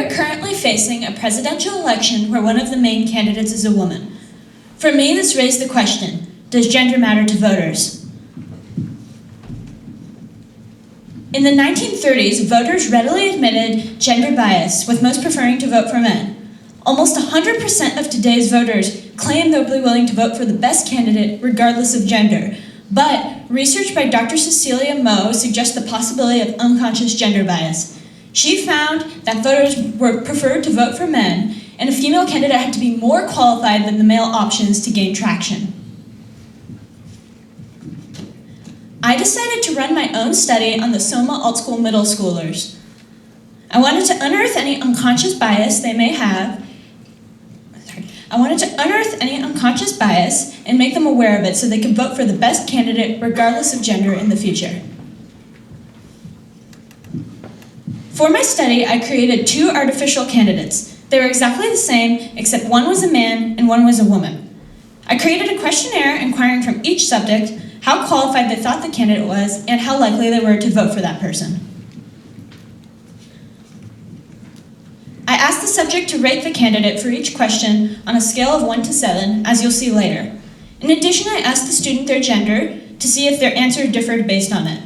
are currently facing a presidential election where one of the main candidates is a woman. For me, this raised the question, does gender matter to voters? In the 1930s, voters readily admitted gender bias, with most preferring to vote for men. Almost 100% of today's voters claim they'll be willing to vote for the best candidate regardless of gender. But research by Dr. Cecilia Moe suggests the possibility of unconscious gender bias. She found that voters were preferred to vote for men, and a female candidate had to be more qualified than the male options to gain traction. I decided to run my own study on the Soma AltSchool middle schoolers. I wanted to unearth any unconscious bias they may have. And make them aware of it so they could vote for the best candidate regardless of gender in the future. For my study, I created 2 artificial candidates. They were exactly the same, except one was a man and one was a woman. I created a questionnaire inquiring from each subject how qualified they thought the candidate was and how likely they were to vote for that person. I asked the subject to rate the candidate for each question on a scale of 1 to 7, as you'll see later. In addition, I asked the student their gender to see if their answer differed based on it.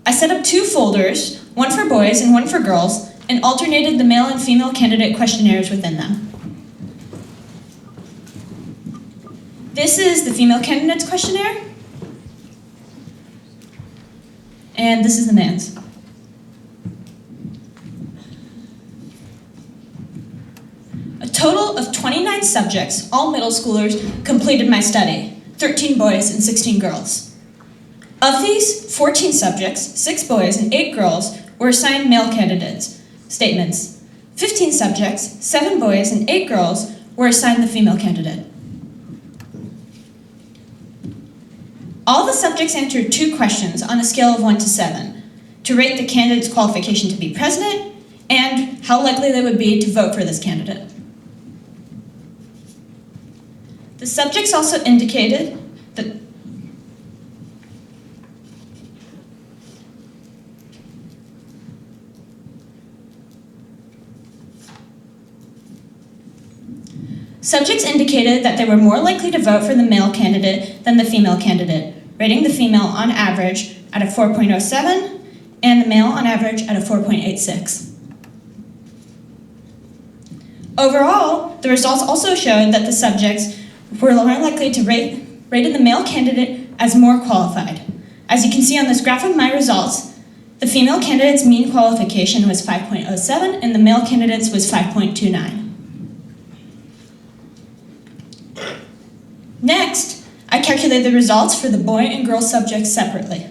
I set up 2 folders, one for boys and one for girls, and alternated the male and female candidate questionnaires within them. This is the female candidate's questionnaire, and this is the man's. A total of 29 subjects, all middle schoolers, completed my study, 13 boys and 16 girls. Of these, 14 subjects, 6 boys and 8 girls, were assigned male candidates statements. 15 subjects, 7 boys and 8 girls, were assigned the female candidate. All the subjects answered 2 questions on a scale of 1 to 7, to rate the candidate's qualification to be president and how likely they would be to vote for this candidate. The subjects also indicated that they were more likely to vote for the male candidate than the female candidate, rating the female on average at a 4.07 and the male on average at a 4.86. Overall, the results also showed that the subjects were more likely to rated the male candidate as more qualified. As you can see on this graph of my results, the female candidate's mean qualification was 5.07 and the male candidate's was 5.29. Next, I calculated the results for the boy and girl subjects separately.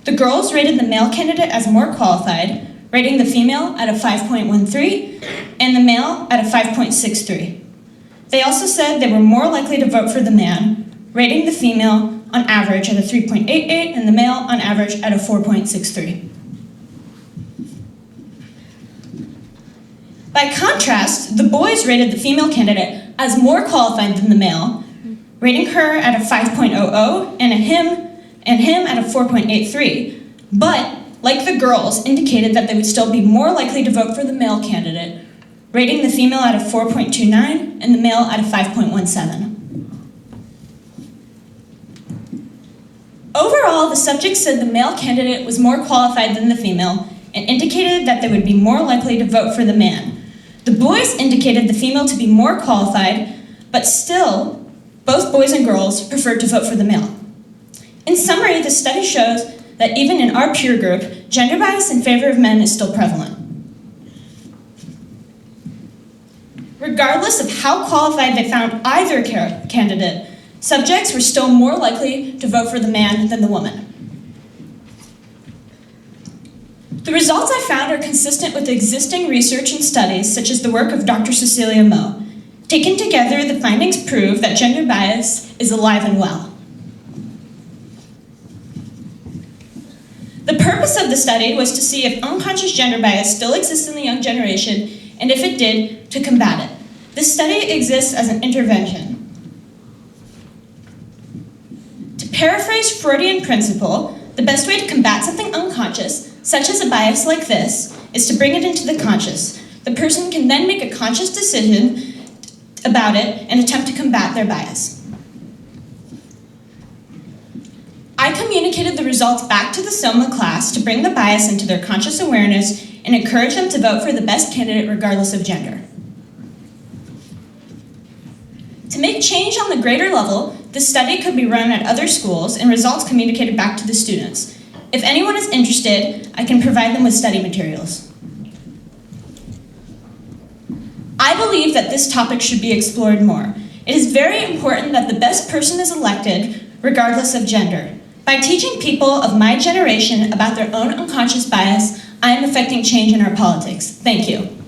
The girls rated the male candidate as more qualified, rating the female at a 5.13 and the male at a 5.63. They also said they were more likely to vote for the man, rating the female on average at a 3.88 and the male on average at a 4.63. By contrast, the boys rated the female candidate as more qualified than the male, rating her at a 5.00 and him at a 4.83, but, like the girls, indicated that they would still be more likely to vote for the male candidate, rating the female at a 4.29 and the male at a 5.17. Overall, the subjects said the male candidate was more qualified than the female and indicated that they would be more likely to vote for the man. The boys indicated the female to be more qualified, but still, both boys and girls preferred to vote for the male. In summary, the study shows that even in our peer group, gender bias in favor of men is still prevalent. Regardless of how qualified they found either candidate, subjects were still more likely to vote for the man than the woman. The results I found are consistent with existing research and studies, such as the work of Dr. Cecilia Moe. Taken together, the findings prove that gender bias is alive and well. The purpose of the study was to see if unconscious gender bias still exists in the young generation, and if it did, to combat it. This study exists as an intervention. To paraphrase Freudian principle, the best way to combat something unconscious, such as a bias like this, is to bring it into the conscious, The person can then make a conscious decision about it and attempt to combat their bias. I communicated the results back to the SOMA class to bring the bias into their conscious awareness and encourage them to vote for the best candidate regardless of gender. To make change on the greater level, the study could be run at other schools and results communicated back to the students. If anyone is interested, I can provide them with study materials. I believe that this topic should be explored more. It is very important that the best person is elected, regardless of gender. By teaching people of my generation about their own unconscious bias, I am affecting change in our politics. Thank you.